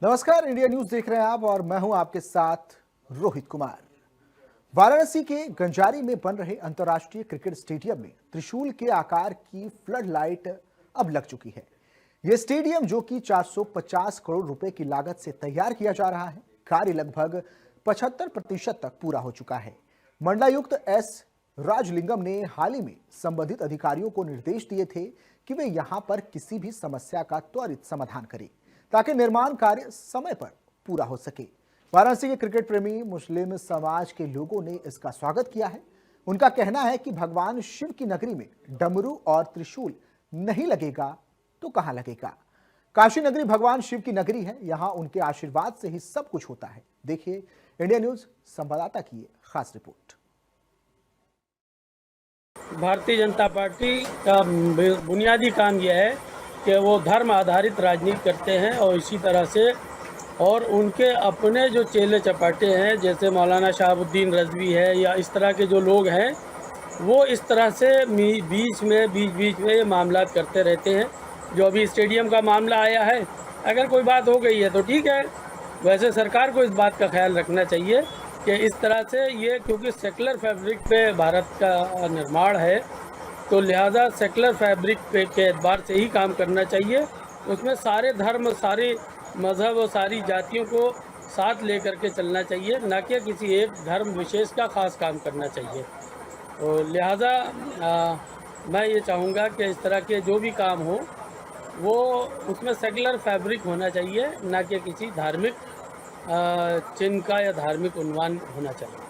नमस्कार, India news देख रहे हैं आप और मैं हूं आपके साथ रोहित कुमार। वाराणसी के गंजारी में बन रहे अंतर्राष्ट्रीय क्रिकेट स्टेडियम में त्रिशूल के आकार की फ्लड लाइट अब लग चुकी है। यह स्टेडियम जो कि 450 करोड़ रुपए की लागत से तैयार किया जा रहा है, कार्य लगभग 75% तक पूरा हो चुका है। मंडलायुक्त एस राजलिंगम ने हाल ही में संबंधित अधिकारियों को निर्देश दिए थे कि वे यहां पर किसी भी समस्या का त्वरित समाधान करें ताकि निर्माण कार्य समय पर पूरा हो सके। वाराणसी के क्रिकेट प्रेमी मुस्लिम समाज के लोगों ने इसका स्वागत किया है। उनका कहना है कि भगवान शिव की नगरी में डमरू और त्रिशूल नहीं लगेगा तो कहां लगेगा। काशी नगरी भगवान शिव की नगरी है, यहां उनके आशीर्वाद से ही सब कुछ होता है। देखिए इंडिया न्यूज संवाददाता की ये खास रिपोर्ट। भारतीय जनता पार्टी का बुनियादी काम यह है कि वो धर्म आधारित राजनीति करते हैं और इसी तरह से और उनके अपने जो चेले चपाटे हैं, जैसे मौलाना शहाबुद्दीन रज़वी है या इस तरह के जो लोग हैं, वो इस तरह से बीच में ये मामला करते रहते हैं। जो अभी स्टेडियम का मामला आया है, अगर कोई बात हो गई है तो ठीक है, वैसे सरकार को इस बात का ख्याल रखना चाहिए कि इस तरह से ये, क्योंकि सेकुलर फैब्रिक पे भारत का निर्माण है, तो लिहाजा सेकुलर फैब्रिक के एतबार से ही काम करना चाहिए। उसमें सारे धर्म, सारे मज़हब और सारी जातियों को साथ लेकर के चलना चाहिए, ना कि किसी एक धर्म विशेष का ख़ास काम करना चाहिए। तो लिहाजा मैं ये चाहूँगा कि इस तरह के जो भी काम हो वो उसमें सेकुलर फैब्रिक होना चाहिए, ना कि किसी धार्मिक चिन्ह का या धार्मिक उन्वान होना चाहिए।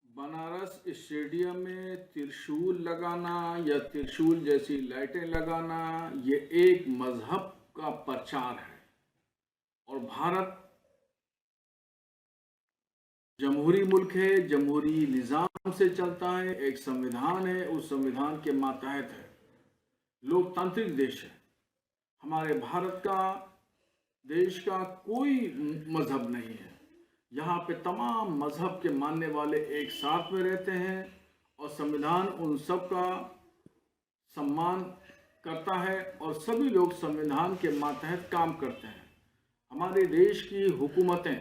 बनारस स्टेडियम में त्रिशूल लगाना या त्रिशूल जैसी लाइटें लगाना ये एक मजहब का प्रचार है। और भारत जमहूरी मुल्क है, जमहूरी निज़ाम से चलता है, एक संविधान है, उस संविधान के मातहत है, लोकतांत्रिक देश है। हमारे भारत का, देश का कोई मजहब नहीं है। यहाँ पे तमाम मजहब के मानने वाले एक साथ में रहते हैं और संविधान उन सब का सम्मान करता है और सभी लोग संविधान के मातहत काम करते हैं। हमारे देश की हुकूमतें,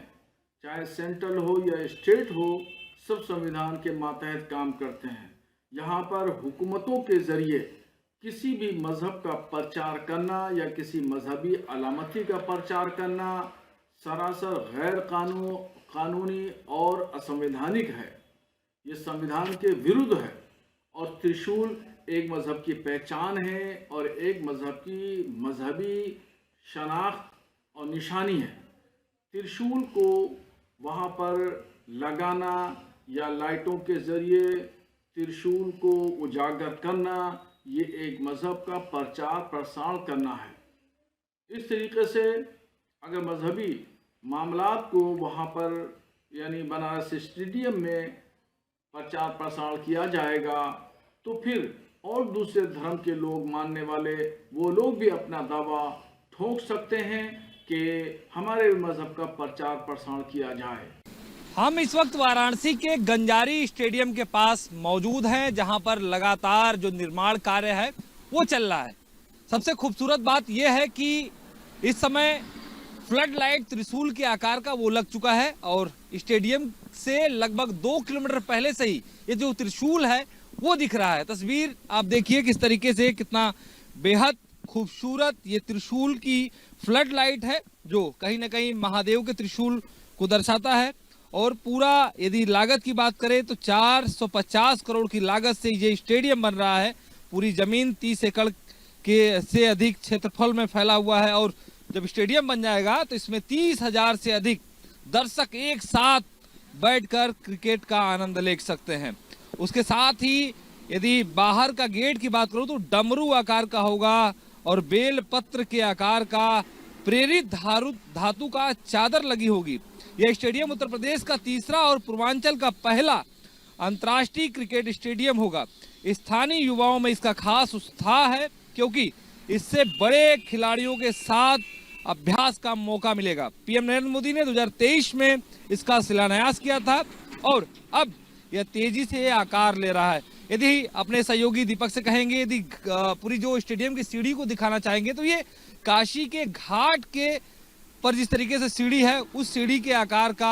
चाहे सेंट्रल हो या स्टेट हो, सब संविधान के मातहत काम करते हैं। यहाँ पर हुकूमतों के ज़रिए किसी भी मज़हब का प्रचार करना या किसी मजहबी अलामती का प्रचार करना सरासर गैर कानूनी और असंवैधानिक है। ये संविधान के विरुद्ध है और त्रिशूल एक मज़हब की पहचान है और एक मज़हब की मजहबी शनाख्त और निशानी है। त्रिशूल को वहाँ पर लगाना या लाइटों के ज़रिए त्रिशूल को उजागर करना, ये एक मज़हब का प्रचार प्रसार करना है। इस तरीके से अगर मजहबी मामलात को वहाँ पर यानी बनारस स्टेडियम में प्रचार प्रसार किया जाएगा तो फिर और दूसरे धर्म के लोग मानने वाले वो लोग भी अपना दावा ठोक सकते हैं कि हमारे मज़हब का प्रचार प्रसार किया जाए। हम इस वक्त वाराणसी के गंजारी स्टेडियम के पास मौजूद हैं, जहां पर लगातार जो निर्माण कार्य है वो चल रहा है। सबसे खूबसूरत बात यह है कि इस समय फ्लड लाइट त्रिशूल के आकार का वो लग चुका है और स्टेडियम से लगभग 2 किलोमीटर पहले से ही ये जो त्रिशूल है वो दिख रहा है। तस्वीर आप देखिए किस तरीके से, कितना बेहद खूबसूरत ये त्रिशूल की फ्लड लाइट है, जो कहीं ना कहीं महादेव के त्रिशूल को दर्शाता है। और पूरा यदि लागत की बात करें तो 450 करोड़ की लागत से ये स्टेडियम बन रहा है। पूरी जमीन 30 एकड़ के से अधिक क्षेत्रफल में फैला हुआ है और जब स्टेडियम बन जाएगा तो इसमें 30,000 से अधिक दर्शक एक साथ बैठकर क्रिकेट का आनंद ले सकते हैं। उसके साथ ही यदि बाहर का गेट की बात करूं तो डमरू आकार का होगा और बेल पत्र के आकार का प्रेरित धातु का चादर लगी होगी। यह स्टेडियम उत्तर प्रदेश का तीसरा और पूर्वांचल का पहला अंतर्राष्ट्रीय क्रिकेट स्टेडियम होगा। स्थानीय युवाओं में इसका खास उत्साह है क्योंकि इससे बड़े खिलाड़ियों के साथ अभ्यास का मौका मिलेगा। पीएम नरेंद्र मोदी ने 2023 में इसका शिलान्यास किया था और अब यह तेजी से आकार ले रहा है। यदि अपने सहयोगी दीपक से कहेंगे, यदि पूरी जो स्टेडियम की सीढ़ी को दिखाना चाहेंगे तो ये काशी के घाट के ऊपर जिस तरीके से सीढ़ी है उस सीढ़ी के आकार का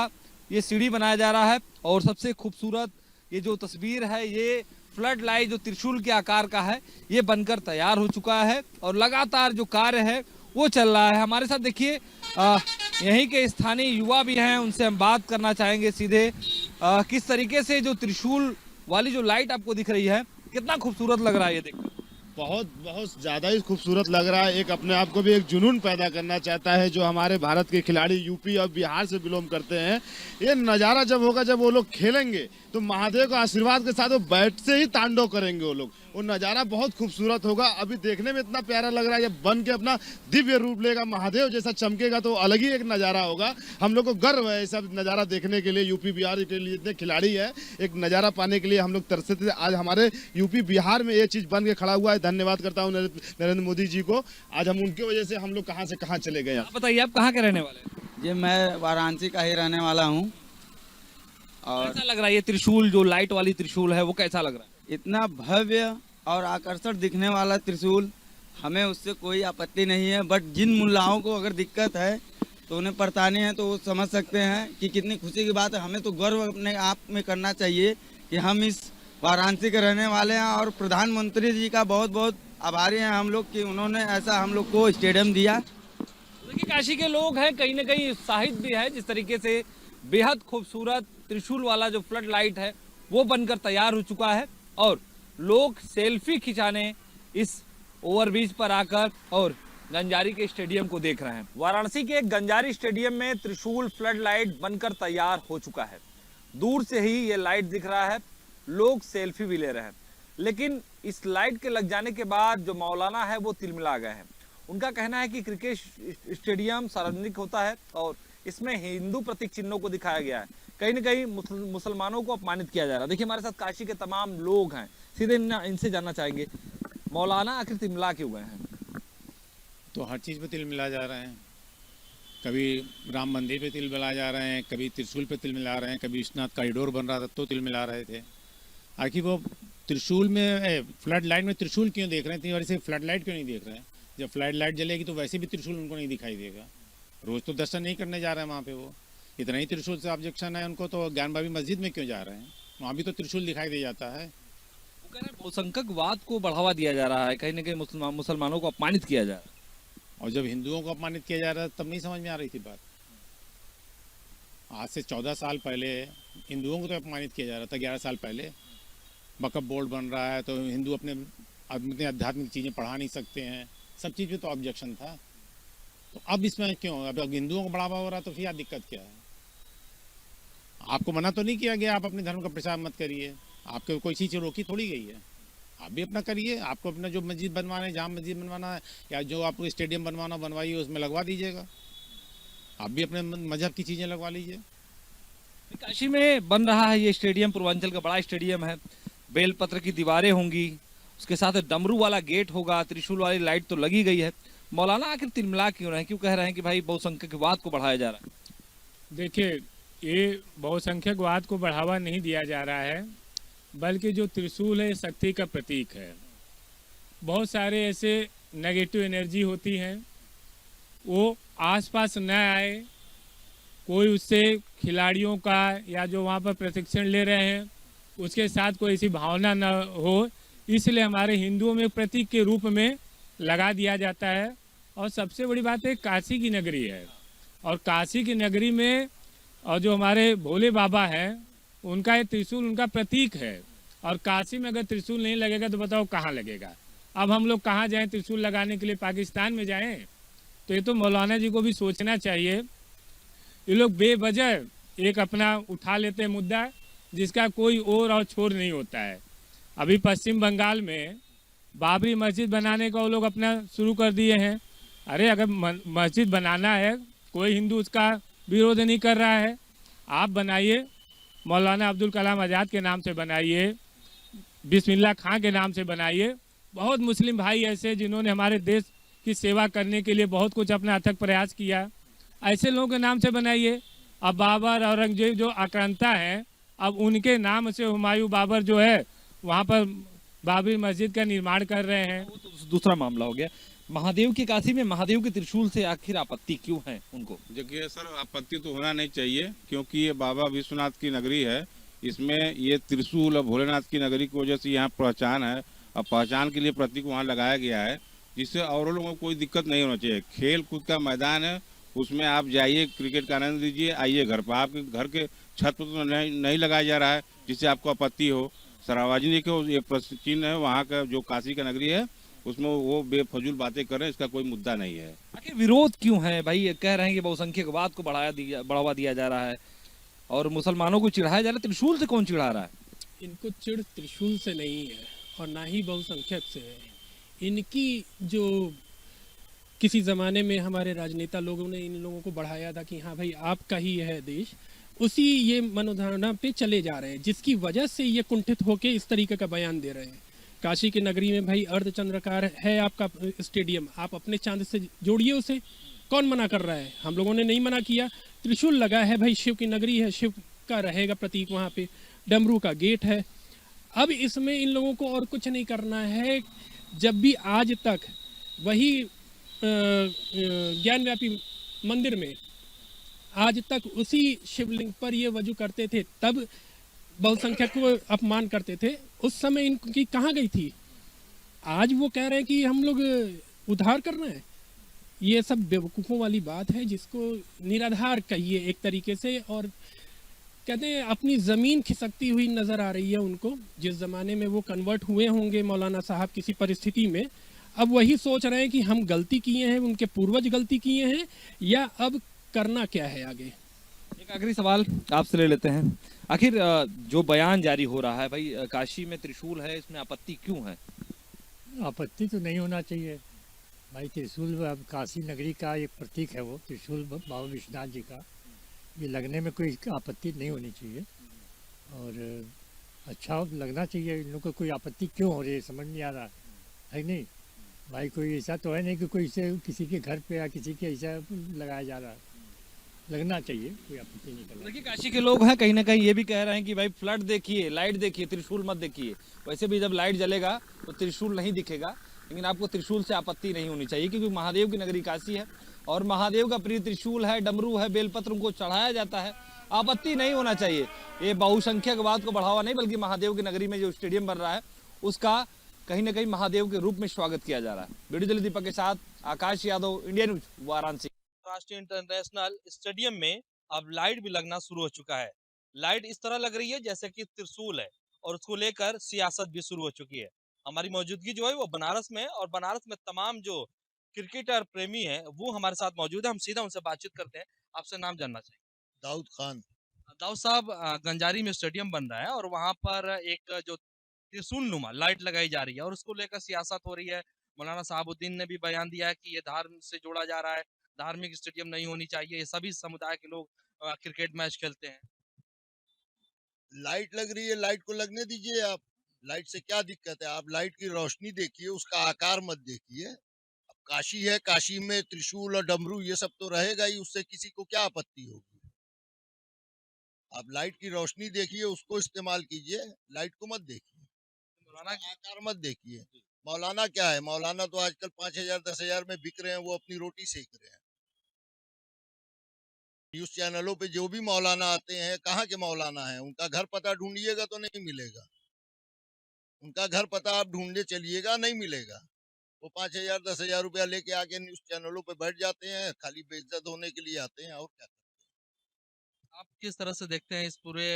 ये सीढ़ी बनाया जा रहा है। और सबसे खूबसूरत ये जो तस्वीर है, ये फ्लड लाइट जो त्रिशूल के आकार का है, ये बनकर तैयार हो चुका है और लगातार जो कार्य है वो चल रहा है। हमारे साथ देखिए यहीं के स्थानीय युवा भी हैं, उनसे हम बात करना चाहेंगे सीधे। किस तरीके से जो त्रिशूल वाली जो लाइट आपको दिख रही है, कितना खूबसूरत लग रहा है ये देखकर? बहुत बहुत ज़्यादा ही खूबसूरत लग रहा है। एक अपने आप को भी एक जुनून पैदा करना चाहता है जो हमारे भारत के खिलाड़ी यूपी और बिहार से बिलोंग करते हैं। ये नज़ारा जब होगा, जब वो लोग खेलेंगे तो महादेव के आशीर्वाद के साथ वो बैट से ही तांडव करेंगे वो लोग। वो नज़ारा बहुत खूबसूरत होगा। अभी देखने में इतना प्यारा लग रहा है, जब बन के अपना दिव्य रूप लेगा, महादेव जैसा चमकेगा तो अलग ही एक नज़ारा होगा। हम लोग को गर्व है ये सब नज़ारा देखने के लिए। यूपी बिहार के लिए इतने खिलाड़ी है, एक नज़ारा पाने के लिए हम लोग तरसते थे। आज हमारे यूपी बिहार में ये चीज़ बन के खड़ा हुआ है। धन्यवाद करता हूँ नरेंद्र मोदी जी को। आज हम उनकी वजह से हम लोग कहाँ से कहाँ चले गए। आप बताइए, आप कहाँ के रहने वाले हैं? जी मैं वाराणसी का ही रहने वाला हूँ। और कैसा लग रहा है ये त्रिशूल, जो लाइट वाली त्रिशूल है, वो कैसा लग रहा है? इतना भव्य और आकर्षक दिखने वाला त्रिशूल, हमें उससे कोई आपत्ति नहीं है। बट जिन मुल्लाओं को अगर दिक्कत है तो उन्हें परेशानी है तो वो समझ सकते हैं कि कितनी खुशी की बात है। हमें तो गर्व अपने आप में करना चाहिए कि हम इस वाराणसी के रहने वाले हैं और प्रधानमंत्री जी का बहुत बहुत आभारी हैं हम लोग कि उन्होंने ऐसा हम लोग को स्टेडियम दिया। देखिए, काशी के लोग हैं, कहीं ना कहीं उत्साहित भी है। जिस तरीके से बेहद खूबसूरत त्रिशूल वाला जो फ्लड लाइट है वो बनकर तैयार हो चुका है और लोग सेल्फी खिंचाने इस ओवरब्रिज पर आकर और गंजारी के स्टेडियम को देख रहे हैं। वाराणसी के गंजारी स्टेडियम में त्रिशूल फ्लड लाइट बनकर तैयार हो चुका है। दूर से ही ये लाइट दिख रहा है, लोग सेल्फी भी ले रहे हैं। लेकिन इस लाइट के लग जाने के बाद जो मौलाना है वो तिलमिला गए हैं। उनका कहना है कि क्रिकेट स्टेडियम सार्वजनिक होता है और इसमें हिंदू प्रतीक चिन्हों को दिखाया गया है, कहीं ना कहीं मुसलमानों को अपमानित किया जा रहा है। देखिए, हमारे साथ काशी के तमाम लोग हैं, सीधे इनसे जानना चाहेंगे, मौलाना आखिर तिलमिला क्यों गए हैं? तो हर चीज़ पे तिल मिला जा रहे हैं। कभी राम मंदिर पे तिल मिला जा रहे हैं, कभी त्रिशूल पे तिल मिला रहे हैं, कभी विश्वनाथ कॉरिडोर बन रहा था तो तिल मिला रहे थे। आखिर वो त्रिशूल में फ्लड लाइट में त्रिशूल क्यों देख रहे थे, वैसे फ्लड लाइट क्यों नहीं देख रहे हैं? जब फ्लड लाइट जलेगी तो वैसे भी त्रिशूल उनको नहीं दिखाई देगा। रोज़ तो दर्शन नहीं करने जा रहे हैं वहाँ पे, वो इतना ही त्रिशूल से ऑब्जेक्शन है उनको, तो ज्ञानभावी मस्जिद में क्यों जा रहे हैं? वहाँ भी तो त्रिशूल दिखाई दे जाता है। वो कह रहे हैं बहुसंख्यकवाद को बढ़ावा दिया जा रहा है, कहीं ना कहीं मुसलमानों को अपमानित किया जा रहा है। और जब हिंदुओं को अपमानित किया जा रहा है तब नहीं समझ में आ रही थी बात। आज से 14 साल पहले हिंदुओं को तो अपमानित किया जा रहा था। 11 साल पहले वक्फ बोर्ड बन रहा है तो हिंदू अपने आध्यात्मिक चीज़ें पढ़ा नहीं सकते हैं, सब चीज़ पे तो ऑब्जेक्शन था। तो अब इसमें क्यों, अब हिंदुओं को बढ़ावा हो रहा तो फिर दिक्कत क्या है? आपको मना तो नहीं किया गया आप अपने धर्म का प्रचार मत करिए, आपको कोई चीज़ रोकी थोड़ी गई है। आप भी अपना करिए, आपको अपना जो मस्जिद बनवाना है, जहाँ मस्जिद बनवाना है या जो आपको स्टेडियम बनवाना बनवाइए, उसमें लगवा दीजिएगा। आप भी अपने मजहब की चीज़ें लगवा लीजिए। काशी में बन रहा है ये स्टेडियम, पूर्वांचल का बड़ा स्टेडियम है। बेलपत्र की दीवारें होंगी, उसके साथ डमरू वाला गेट होगा, त्रिशूल वाली लाइट तो लगी गई है। मौलाना आखिर तिलमिला क्यों रहे हैं, क्यों कह रहे हैं कि भाई बहुसंख्यकवाद को बढ़ाया जा रहा है? देखिए, ये बहुसंख्यकवाद को बढ़ावा नहीं दिया जा रहा है, बल्कि जो त्रिशूल है शक्ति का प्रतीक है। बहुत सारे ऐसे नेगेटिव एनर्जी होती हैं, वो आसपास न आए, कोई उससे खिलाड़ियों का या जो वहाँ पर प्रशिक्षण ले रहे हैं उसके साथ कोई ऐसी भावना न हो, इसलिए हमारे हिंदुओं में प्रतीक के रूप में लगा दिया जाता है। और सबसे बड़ी बात है, काशी की नगरी है और काशी की नगरी में और जो हमारे भोले बाबा हैं उनका ये त्रिशूल उनका प्रतीक है। और काशी में अगर त्रिशूल नहीं लगेगा तो बताओ कहाँ लगेगा? अब हम लोग कहाँ जाएं त्रिशूल लगाने के लिए? पाकिस्तान में जाएं? तो ये तो मौलाना जी को भी सोचना चाहिए। ये लोग बेवजह एक अपना उठा लेते हैं मुद्दा जिसका कोई और छोर नहीं होता है। अभी पश्चिम बंगाल में बाबरी मस्जिद बनाने का वो लोग अपना शुरू कर दिए हैं। अरे अगर मस्जिद बनाना है, कोई हिंदू उसका विरोध नहीं कर रहा है, आप बनाइए। मौलाना अब्दुल कलाम आज़ाद के नाम से बनाइए, बिस्मिल्लाह खां के नाम से बनाइए। बहुत मुस्लिम भाई ऐसे जिन्होंने हमारे देश की सेवा करने के लिए बहुत कुछ अपना अथक प्रयास किया, ऐसे लोगों के नाम से बनाइए। अब बाबर औरंगजेब जो आक्रांता हैं, अब उनके नाम से हुमायूं बाबर जो है वहाँ पर बाबरी मस्जिद का निर्माण कर रहे हैं। वो तो दूसरा मामला हो गया। महादेव की काशी में महादेव के त्रिशूल से आखिर आपत्ति क्यों है उनको? देखिए सर, आपत्ति तो होना नहीं चाहिए, क्योंकि ये बाबा विश्वनाथ की नगरी है। इसमें ये त्रिशूल और भोलेनाथ की नगरी की वजह से यहाँ पहचान है, और पहचान के लिए प्रतीक वहाँ लगाया गया है, जिससे और लोगों को कोई दिक्कत नहीं होना चाहिए। खेल कूद का मैदान है, उसमें आप जाइए, क्रिकेट का आनंद लीजिए, आइए घर पर। आपके घर के छत पर तो नहीं लगाया जा रहा है जिससे आपको आपत्ति हो। शराबाजी देखो, ये चिन्ह है वहाँ का, जो काशी का नगरी है, उसमें वो बेफजूल बातें कर रहे हैं, इसका कोई मुद्दा नहीं है। आखिर विरोध क्यों है भाई? ये कह रहे हैं कि बहुसंख्यकवाद को बढ़ावा दिया जा रहा है और मुसलमानों को चिढ़ाया जा रहा है। त्रिशूल से कौन चिढ़ा रहा है? इनको चिढ़ त्रिशूल से नहीं है और ना ही बहुसंख्यक से है। इनकी जो किसी ज़माने में हमारे राजनेता लोगों ने इन लोगों को बढ़ाया था कि हाँ भाई आपका ही है देश, उसी ये मनोधारणा पे चले जा रहे हैं, जिसकी वजह से ये कुंठित होके इस तरीके का बयान दे रहे हैं। काशी की नगरी में भाई अर्धचंद्राकार है आपका स्टेडियम, आप अपने चांद से जोड़िए उसे। कौन मना कर रहा है? हम लोगों ने नहीं मना किया। त्रिशूल लगा है भाई, शिव की नगरी है, शिव का रहेगा प्रतीक वहाँ पे। डमरू का गेट है। अब इसमें इन लोगों को और कुछ नहीं करना है। जब भी आज तक वही ज्ञानव्यापी मंदिर में आज तक उसी शिवलिंग पर ये वजू करते थे, तब बहुसंख्यक को अपमान करते थे। उस समय इनकी कहाँ गई थी? आज वो कह रहे हैं कि हम लोग उद्धार कर रहे हैं। ये सब बेवकूफ़ों वाली बात है, जिसको निराधार कहिए एक तरीके से। और कहते हैं अपनी ज़मीन खिसकती हुई नज़र आ रही है उनको। जिस ज़माने में वो कन्वर्ट हुए होंगे मौलाना साहब किसी परिस्थिति में, अब वही सोच रहे हैं कि हम गलती किए हैं, उनके पूर्वज गलती किए हैं, या अब करना क्या है आगे। एक आखिरी सवाल आपसे ले लेते हैं। आखिर जो बयान जारी हो रहा है भाई, काशी में त्रिशूल है, इसमें आपत्ति क्यों है? आपत्ति तो नहीं होना चाहिए भाई। त्रिशूल अब काशी नगरी का एक प्रतीक है, वो त्रिशूल बाबा विश्वनाथ जी का। ये लगने में कोई आपत्ति नहीं होनी चाहिए और अच्छा लगना चाहिए। इन लोगों को कोई आपत्ति क्यों हो रही है समझ नहीं आ रहा है नहीं भाई। कोई ऐसा तो है नहीं कि कोई इसे किसी के घर पे या किसी के ऐसा लगाया जा रहा है। लगना चाहिए, कोई आपत्ति नहीं करना। देखिए, काशी के लोग हैं कहीं ना कहीं ये भी कह रहे हैं कि भाई फ्लड देखिए, लाइट देखिए, त्रिशूल मत देखिए। वैसे भी जब लाइट जलेगा तो त्रिशूल नहीं दिखेगा, लेकिन आपको त्रिशूल से आपत्ति नहीं होनी चाहिए, क्योंकि महादेव की नगरी काशी है और महादेव का प्रिय त्रिशूल है, डमरू है, बेलपत्र उनको चढ़ाया जाता है। आपत्ति नहीं होना चाहिए। ये बहुसंख्यकवाद को बढ़ावा नहीं, बल्कि महादेव की नगरी में जो स्टेडियम बन रहा है उसका कहीं ना कहीं महादेव के रूप में स्वागत किया जा रहा है। वीडियो जर्नलिस्ट दीपक के साथ आकाश यादव, इंडिया न्यूज, वाराणसी। राष्ट्रीय इंटरनेशनल स्टेडियम में अब लाइट भी लगना शुरू हो चुका है। लाइट इस तरह लग रही है जैसे कि त्रिशूल है, और उसको लेकर सियासत भी शुरू हो चुकी है। हमारी मौजूदगी जो है वो बनारस में, और बनारस में तमाम जो क्रिकेटर प्रेमी हैं वो हमारे साथ मौजूद है। हम सीधा उनसे बातचीत करते हैं। आपसे नाम जानना चाहिए। दाऊद खान। दाऊद साहब, गंजारी में स्टेडियम बन रहा है और वहाँ पर एक जो त्रिशूल नुमा लाइट लगाई जा रही है और उसको लेकर सियासत हो रही है। मौलाना साहबुद्दीन ने भी बयान दिया है कि ये धर्म से जोड़ा जा रहा है, धार्मिक स्टेडियम नहीं होनी चाहिए, ये सभी समुदाय के लोग क्रिकेट मैच खेलते हैं। लाइट लग रही है, लाइट को लगने दीजिए आप। लाइट से क्या दिक्कत है? आप लाइट की रोशनी देखिए, उसका आकार मत देखिए। अब काशी है, काशी में त्रिशूल और डमरू ये सब तो रहेगा ही, उससे किसी को क्या आपत्ति होगी? आप लाइट की रोशनी देखिए, उसको इस्तेमाल कीजिए, लाइट को मत देखिए, मौलाना आकार मत देखिए। मौलाना क्या है? मौलाना तो आजकल 5,000 10,000 में बिक रहे हैं, वो अपनी रोटी सेक रहे हैं। न्यूज चैनलों पे जो भी मौलाना आते हैं, कहाँ के मौलाना हैं? उनका घर पता ढूंढिएगा तो नहीं मिलेगा। उनका घर पता आप ढूंढने चलिएगा, नहीं मिलेगा। वो 5,000 10,000 रुपया लेके आके न्यूज चैनलों पे बैठ जाते हैं, खाली बेइज्जत होने के लिए आते हैं, और क्या। आप किस तरह से देखते हैं इस पूरे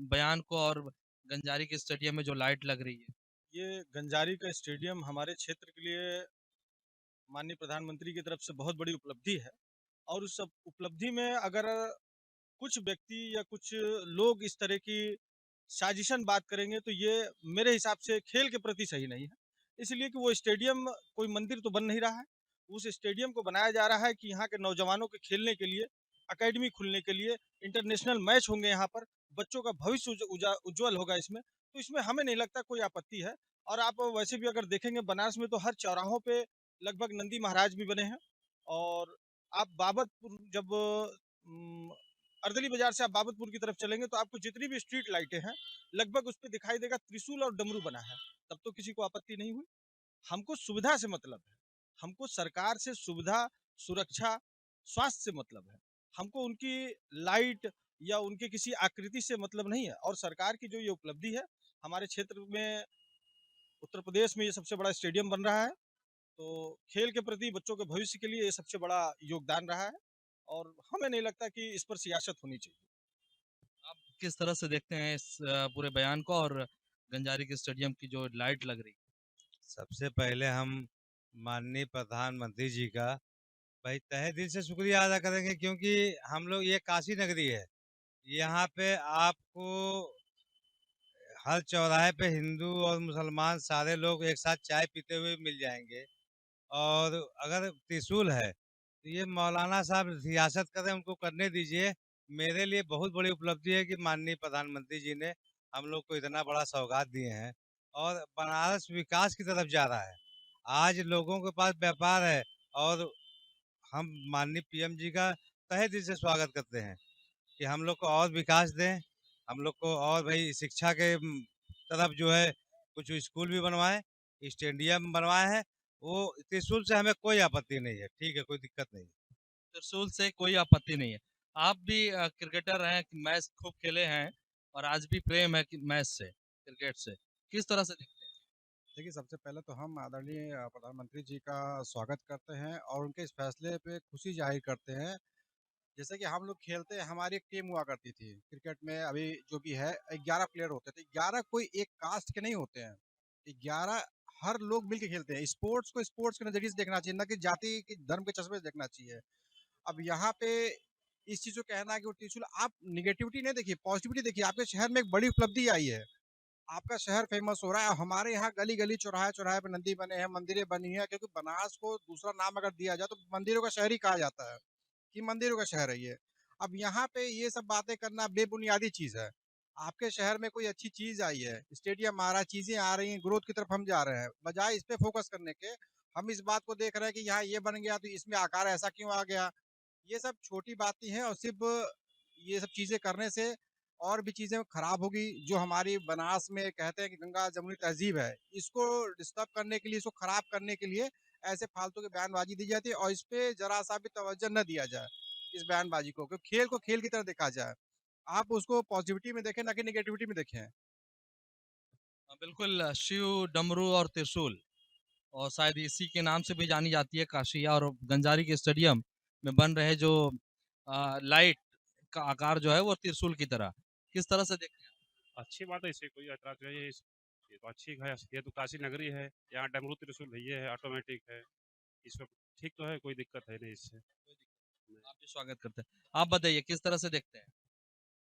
बयान को और गंजारी के स्टेडियम में जो लाइट लग रही है? ये गंजारी का स्टेडियम हमारे क्षेत्र के लिए माननीय प्रधानमंत्री की तरफ से बहुत बड़ी उपलब्धि है, और उस उपलब्धि में अगर कुछ व्यक्ति या कुछ लोग इस तरह की साजिशन बात करेंगे तो ये मेरे हिसाब से खेल के प्रति सही नहीं है। इसलिए कि वो स्टेडियम कोई मंदिर तो बन नहीं रहा है, उस स्टेडियम को बनाया जा रहा है कि यहाँ के नौजवानों के खेलने के लिए, अकेडमी खुलने के लिए, इंटरनेशनल मैच होंगे यहाँ पर, बच्चों का भविष्य उज्जवल होगा इसमें, तो इसमें हमें नहीं लगता कोई आपत्ति है। और आप वैसे भी अगर देखेंगे बनारस में तो हर चौराहों पे लगभग नंदी महाराज भी बने हैं, और आप बाबतपुर जब अर्दली बाजार से आप बाबतपुर की तरफ चलेंगे तो आपको जितनी भी स्ट्रीट लाइटें हैं लगभग उस पर दिखाई देगा त्रिशूल और डमरू बना है, तब तो किसी को आपत्ति नहीं हुई। हमको सुविधा से मतलब है, हमको सरकार से सुविधा, सुरक्षा, स्वास्थ्य से मतलब है। हमको उनकी लाइट या उनके किसी आकृति से मतलब नहीं है। और सरकार की जो ये उपलब्धि है, हमारे क्षेत्र में, उत्तर प्रदेश में ये सबसे बड़ा स्टेडियम बन रहा है, तो खेल के प्रति बच्चों के भविष्य के लिए ये सबसे बड़ा योगदान रहा है और हमें नहीं लगता कि इस पर सियासत होनी चाहिए। आप किस तरह से देखते हैं इस पूरे बयान को और गंजारी के स्टेडियम की जो लाइट लग रही? सबसे पहले हम माननीय प्रधानमंत्री जी का भाई तहे दिल से शुक्रिया अदा करेंगे, क्योंकि हम लोग ये काशी नगरी है। यहाँ पे आपको हर चौराहे पे हिंदू और मुसलमान सारे लोग एक साथ चाय पीते हुए मिल जाएंगे। और अगर त्रिशूल है तो ये मौलाना साहब सियासत करें, उनको करने दीजिए। मेरे लिए बहुत बड़ी उपलब्धि है कि माननीय प्रधानमंत्री जी ने हम लोग को इतना बड़ा सौगात दिए हैं और बनारस विकास की तरफ जा रहा है। आज लोगों के पास व्यापार है और हम माननीय पीएम जी का तहे दिल से स्वागत करते हैं कि हम लोग को और विकास दें, हम लोग को और भाई शिक्षा के तरफ जो है कुछ स्कूल भी बनवाएं, स्टेडियम बनवाए हैं। वो त्रिशूल से हमें कोई आपत्ति नहीं है, ठीक है, कोई दिक्कत नहीं। त्रिशूल से कोई आपत्ति नहीं है। आप भी क्रिकेटर हैं, मैच खूब खेले हैं और आज भी प्रेम है कि मैच से, क्रिकेट से, किस तरह से देखते हैं? देखिए, सबसे पहले तो हम आदरणीय प्रधानमंत्री जी का स्वागत करते हैं और उनके इस फैसले पे खुशी जाहिर करते हैं। जैसे कि हम लोग खेलते हैं, हमारी एक टीम हुआ करती थी क्रिकेट में, अभी जो भी है 11 प्लेयर होते थे। 11 कोई एक कास्ट के नहीं होते हैं, 11 हर लोग मिलके खेलते हैं। स्पोर्ट्स को स्पोर्ट्स के नजरिए से देखना चाहिए, ना कि जाति के धर्म के चश्मे से देखना चाहिए। अब यहाँ पे इस चीज को कहना है कि वो त्रिशूल, आप निगेटिविटी नहीं देखिए, पॉजिटिविटी देखिए। आपके शहर में एक बड़ी उपलब्धि आई है, आपका शहर फेमस हो रहा है। हमारे यहाँ गली गली चौराहे चौराहे पे नंदी बने हैं, मंदिरें बनी है, क्योंकि बनारस को दूसरा नाम अगर दिया जाए तो मंदिरों का शहर ही कहा जाता है कि मंदिरों का शहर है ये। अब यहाँ पे ये सब बातें करना बेबुनियादी चीज है। आपके शहर में कोई अच्छी चीज आई है, स्टेडियम आ रहा है, चीजें आ रही हैं, ग्रोथ की तरफ हम जा रहे हैं। बजाय इस पे फोकस करने के हम इस बात को देख रहे हैं कि यहाँ ये बन गया तो इसमें आकार ऐसा क्यों आ गया। ये सब छोटी बातें हैं और सिर्फ ये सब चीजें करने से और भी चीजें खराब होगी। जो हमारी बनारस में कहते हैं कि गंगा जमुनी तहजीब है, इसको डिस्टर्ब करने के लिए, इसको खराब करने के लिए ऐसे फालतू की बयानबाजी दी जाती है और इस पे जरा सा भी तवज्जो न दिया जाए इस बयानबाजी को, क्योंकि खेल को खेल की तरह देखा जाए। आप उसको पॉजिटिविटी में देखें, ना कि नेगेटिविटी में देखें। बिल्कुल, शिव, डमरू और त्रिशूल, और शायद इसी के नाम से भी जानी जाती है काशिया। और गंजारी के स्टेडियम में बन रहे जो लाइट का आकार जो है वो त्रिशूल की तरह, किस तरह से देखते हैं? अच्छी बात है, इससे कोई ऐतराज नहीं है। ये तो अच्छी है, ये तो काशी नगरी है, यहाँ डमरू त्रिशूल है, ये है ऑटोमेटिक है, इसमें ठीक तो है, कोई दिक्कत है नहीं इससे। आप भी स्वागत करते हैं। आप बताइए किस तरह से देखते हैं?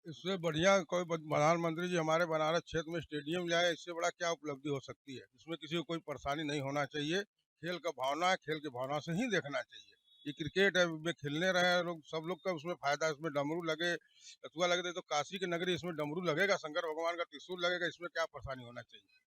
इससे बढ़िया कोई प्रधानमंत्री जी हमारे बनारस क्षेत्र में स्टेडियम लाए, इससे बड़ा क्या उपलब्धि हो सकती है। इसमें किसी को कोई परेशानी नहीं होना चाहिए। खेल का भावना है, खेल की भावना से ही देखना चाहिए। ये क्रिकेट है, में खेलने रहे लोग, सब लोग का उसमें फायदा है। इसमें डमरू लगे, कथुआ लगे तो काशी की नगरी, इसमें डमरू लगेगा, शंकर भगवान का त्रिशूल लगेगा, इसमें क्या परेशानी होना चाहिए।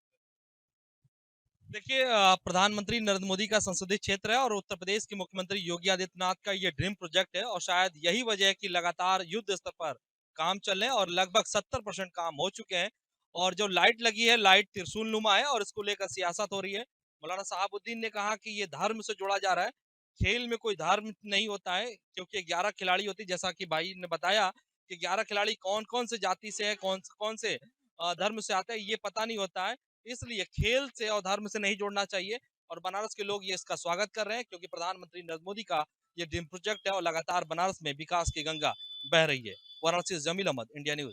देखिए, प्रधानमंत्री नरेंद्र मोदी का संसदीय क्षेत्र है और उत्तर प्रदेश के मुख्यमंत्री योगी आदित्यनाथ का ये ड्रीम प्रोजेक्ट है और शायद यही वजह है कि लगातार युद्ध स्तर पर काम चल रहे हैं और लगभग 70% काम हो चुके हैं। और जो लाइट लगी है, लाइट त्रिशूल नुमा है और इसको लेकर सियासत हो रही है। मौलाना साहबुद्दीन ने कहा कि ये धर्म से जोड़ा जा रहा है। खेल में कोई धर्म नहीं होता है, क्योंकि 11 खिलाड़ी होती है, जैसा कि भाई ने बताया कि 11 खिलाड़ी कौन कौन से जाति से है, कौन से धर्म से आते हैं, ये पता नहीं होता है। इसलिए खेल से और धर्म से नहीं जोड़ना चाहिए और बनारस के लोग ये इसका स्वागत कर रहे हैं, क्योंकि प्रधानमंत्री नरेंद्र मोदी का ये ड्रीम प्रोजेक्ट है और लगातार बनारस में विकास की गंगा बह रही है। वाराणसी से जमील अहमद, इंडिया न्यूज।